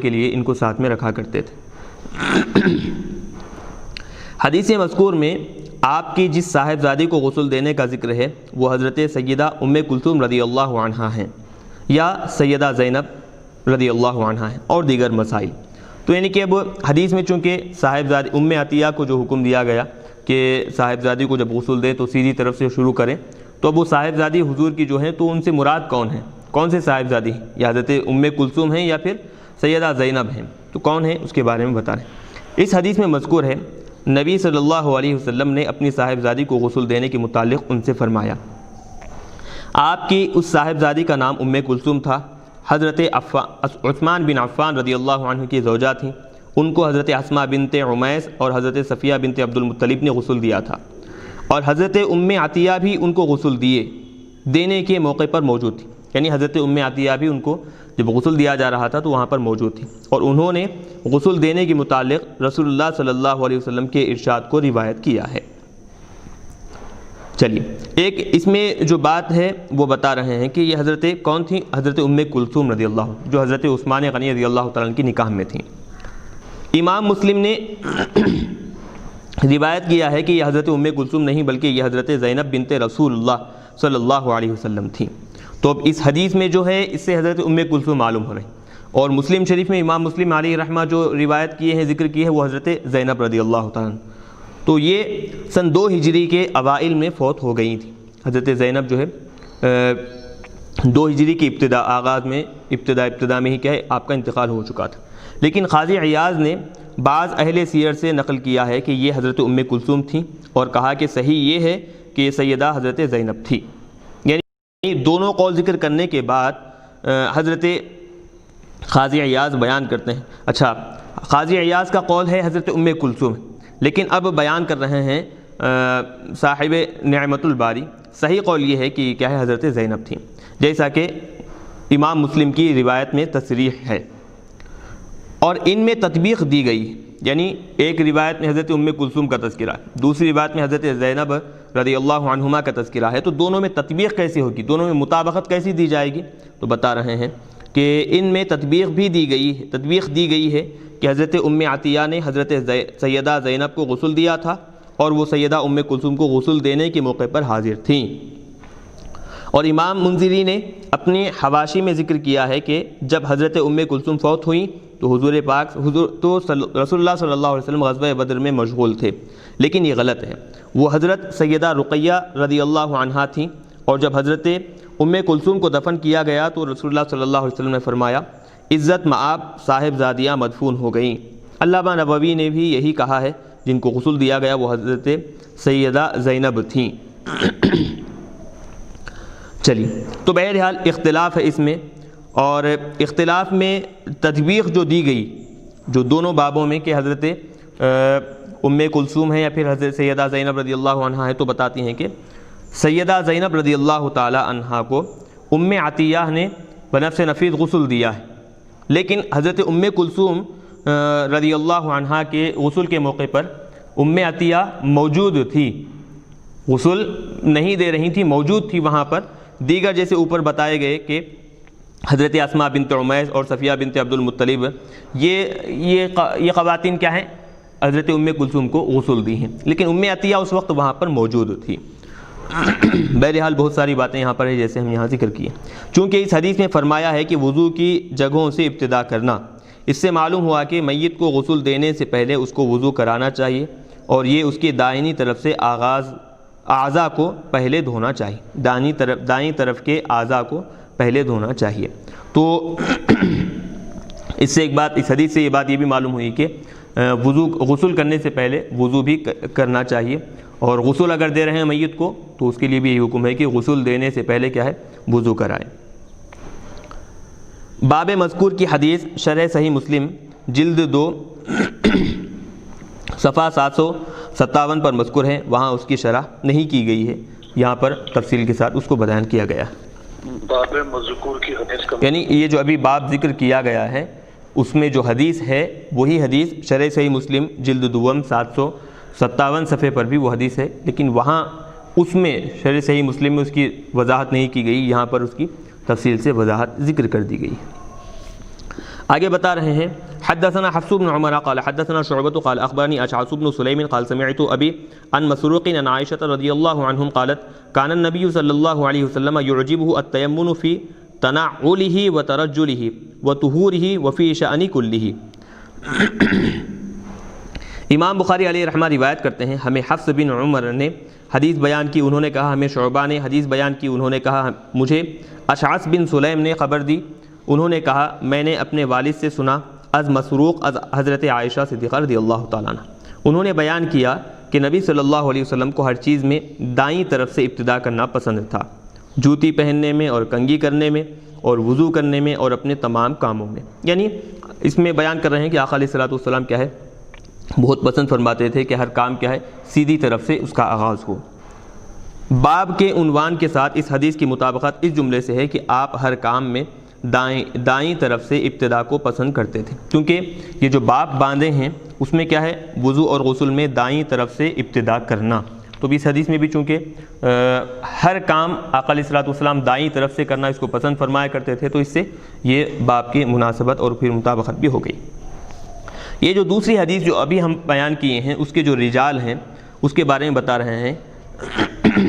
کے لیے ان کو ساتھ میں رکھا کرتے تھے۔ حدیث مذکور میں آپ کی جس صاحبزادی کو غسل دینے کا ذکر ہے وہ حضرت سیدہ ام کلثوم رضی اللہ عنہا ہیں یا سیدہ زینب رضی اللہ عنہا ہیں، اور دیگر مسائل۔ تو یعنی کہ اب حدیث میں چونکہ صاحبزادی ام عطیہ کو جو حکم دیا گیا کہ صاحبزادی کو جب غسل دے تو سیدھی طرف سے شروع کریں، تو اب وہ صاحبزادی حضور کی جو ہیں تو ان سے مراد کون ہیں، کون سے صاحبزادی ہیں، یا حضرت ام کلثوم ہیں یا پھر سیدہ زینب ہیں، تو کون ہیں اس کے بارے میں بتا رہے ہیں۔ اس حدیث میں مذکور ہے نبی صلی اللہ علیہ وسلم نے اپنی صاحبزادی کو غسل دینے کے متعلق ان سے فرمایا۔ آپ کی اس صاحبزادی کا نام ام کلثوم تھا، حضرت عثمان بن عفان رضی اللہ عنہ کی زوجہ تھیں، ان کو حضرت اسماء بنت عمیس اور حضرت صفیہ بنت عبد المطلب نے غسل دیا تھا، اور حضرت ام عطیہ بھی ان کو غسل دینے کے موقع پر موجود تھی، یعنی حضرت ام عطیہ بھی ان کو جب غسل دیا جا رہا تھا تو وہاں پر موجود تھی، اور انہوں نے غسل دینے کے متعلق رسول اللہ صلی اللہ علیہ وسلم کے ارشاد کو روایت کیا ہے۔ چلیے ایک اس میں جو بات ہے وہ بتا رہے ہیں کہ یہ حضرت کون تھی، حضرت ام کلثوم رضی اللہ عنہ، جو حضرت عثمان غنی رضی اللہ تعالیٰ عنہ کی نکاح میں تھیں۔ امام مسلم نے روایت کیا ہے کہ یہ حضرت ام کلثوم نہیں بلکہ یہ حضرت زینب بنت رسول اللہ صلی اللہ علیہ وسلم تھیں۔ تو اب اس حدیث میں جو ہے اس سے حضرت ام کلثوم معلوم ہو رہے ہیں، اور مسلم شریف میں امام مسلم علیہ رحمہ جو روایت کیے ہیں، ذکر کیے ہیں، وہ حضرت زینب رضی اللہ تعالیٰ عنہ۔ تو یہ سن 2 ہجری کے اوائل میں فوت ہو گئی تھی۔ حضرت زینب جو ہے 2 ہجری کی آغاز میں ابتدا میں ہی کیا ہے آپ کا انتقال ہو چکا تھا، لیکن قاضی عیاض نے بعض اہل سیر سے نقل کیا ہے کہ یہ حضرت ام کلثوم تھیں، اور کہا کہ صحیح یہ ہے کہ یہ سیدہ حضرت زینب تھی۔ یعنی دونوں قول ذکر کرنے کے بعد حضرت قاضی عیاض بیان کرتے ہیں، اچھا قاضی عیاض کا قول ہے حضرت ام کلثوم، لیکن اب بیان کر رہے ہیں صاحب نعمت الباری، صحیح قول یہ ہے کہ کیا ہے حضرت زینب تھیں، جیسا کہ امام مسلم کی روایت میں تصریح ہے، اور ان میں تطبیق دی گئی، یعنی ایک روایت میں حضرت ام کلثوم کا تذکرہ ہے، دوسری روایت میں حضرت زینب رضی اللہ عنہما کا تذکرہ ہے، تو دونوں میں تطبیق کیسی ہوگی، دونوں میں مطابقت کیسی دی جائے گی؟ تو بتا رہے ہیں کہ ان میں تطبیق دی گئی ہے کہ حضرت ام عطیہ نے حضرت سیدہ زینب کو غسل دیا تھا، اور وہ سیدہ ام کلثوم کو غسل دینے کے موقع پر حاضر تھیں۔ اور امام منذری نے اپنے حواشی میں ذکر کیا ہے کہ جب حضرت ام کلثوم فوت ہوئیں تو رسول اللہ صلی اللہ علیہ وسلم غزوہ بدر میں مشغول تھے، لیکن یہ غلط ہے، وہ حضرت سیدہ رقیہ رضی اللہ عنہا تھیں، اور جب حضرت ام کلثوم کو دفن کیا گیا تو رسول اللہ صلی اللہ علیہ وسلم نے فرمایا عزت مآب صاحبزادیاں مدفون ہو گئیں۔ علامہ نووی نے بھی یہی کہا ہے، جن کو غسل دیا گیا وہ حضرت سیدہ زینب تھیں۔ چلیے تو بہرحال اختلاف ہے اس میں، اور اختلاف میں تطبیق جو دی گئی جو دونوں بابوں میں کہ حضرت ام کلثوم ہے یا پھر حضرت سیدہ زینب رضی اللہ عنہا ہے، تو بتاتی ہیں کہ سیدہ زینب رضی اللہ تعالی عنہا کو ام عطیہ نے بنفس نفیس غسل دیا ہے، لیکن حضرت ام کلثوم رضی اللہ عنہا کے غسل کے موقع پر ام عطیہ موجود تھی، غسل نہیں دے رہی تھی، موجود تھی وہاں پر۔ دیگر جیسے اوپر بتائے گئے کہ حضرت اسماء بنت عمیس اور صفیہ بنت عبد المطلب یہ خواتین کیا ہیں، حضرت ام کلثوم کو غسل دی ہیں، لیکن ام عطیہ اس وقت وہاں پر موجود تھی۔ بہرحال بہت ساری باتیں یہاں پر ہیں جیسے ہم یہاں ذکر کیے، چونکہ اس حدیث میں فرمایا ہے کہ وضو کی جگہوں سے ابتدا کرنا، اس سے معلوم ہوا کہ میت کو غسل دینے سے پہلے اس کو وضو کرانا چاہیے، اور یہ اس کی دائنی طرف سے اعضاء کو پہلے دھونا چاہیے، دائیں طرف کے اعضاء کو پہلے دھونا چاہیے۔ تو اس حدیث سے یہ بھی معلوم ہوئی کہ غسل کرنے سے پہلے وضو بھی کرنا چاہیے، اور غسل اگر دے رہے ہیں میت کو تو اس کے لیے بھی یہی حکم ہے کہ غسل دینے سے پہلے کیا ہے، وضو کرائیں۔ باب مذکور کی حدیث شرح صحیح مسلم جلد 2 صفحہ 757 پر مذکور ہے، وہاں اس کی شرح نہیں کی گئی ہے، یہاں پر تفصیل کے ساتھ اس کو بیان کیا گیا ہے۔ باب مذکور کی حدیث کا یعنی یہ جو ابھی باب ذکر کیا گیا ہے اس میں جو حدیث ہے وہی حدیث شرح صحیح مسلم جلد 2 757 صفحے پر بھی وہ حدیث ہے، لیکن وہاں اس میں شرح صحیح مسلم میں اس کی وضاحت نہیں کی گئی، یہاں پر اس کی تفصیل سے وضاحت ذکر کر دی گئی۔ آگے بتا رہے ہیں حدثنا حفص بن عمر قال حدثنا شعبة قال اخبرني اشعث بن سليم قال سمعت ابي عن مسروق عن عائشة رضي الله عنهم قالت كان النبي صلى الله عليه وسلم يعجبه التيمن في تنعله وترجله وطهوره وفي شأن كله۔ امام بخاری علیہ رحمہ روایت کرتے ہیں ہمیں حفص بن عمر نے حدیث بیان کی، انہوں نے کہا ہمیں شعبہ نے حدیث بیان کی، انہوں نے کہا مجھے اشعث بن سلیم نے خبر دی، انہوں نے کہا میں نے اپنے والد سے سنا از مسروق از حضرت عائشہ صدیقہ رضی اللہ تعالیٰ عنہ، انہوں نے بیان کیا کہ نبی صلی اللہ علیہ وسلم کو ہر چیز میں دائیں طرف سے ابتدا کرنا پسند تھا، جوتی پہننے میں اور کنگھی کرنے میں اور وضو کرنے میں اور اپنے تمام کاموں میں۔ یعنی اس میں بیان کر رہے ہیں کہ آقا علیہ الصلوۃ والسلام کیا ہے بہت پسند فرماتے تھے کہ ہر کام کیا ہے سیدھی طرف سے اس کا آغاز ہو۔ باب کے عنوان کے ساتھ اس حدیث کی مطابقت اس جملے سے ہے کہ آپ ہر کام میں دائیں طرف سے ابتدا کو پسند کرتے تھے، کیونکہ یہ جو باب باندھے ہیں اس میں کیا ہے وضو اور غسل میں دائیں طرف سے ابتدا کرنا، تو بھی اس حدیث میں بھی چونکہ ہر کام آقا علیہ الصلوۃ والسلام دائیں طرف سے کرنا اس کو پسند فرمایا کرتے تھے، تو اس سے یہ باب کی مناسبت اور پھر مطابقت بھی ہو گئی۔ یہ جو دوسری حدیث جو ابھی ہم بیان کیے ہیں اس کے جو رجال ہیں اس کے بارے میں بتا رہے ہیں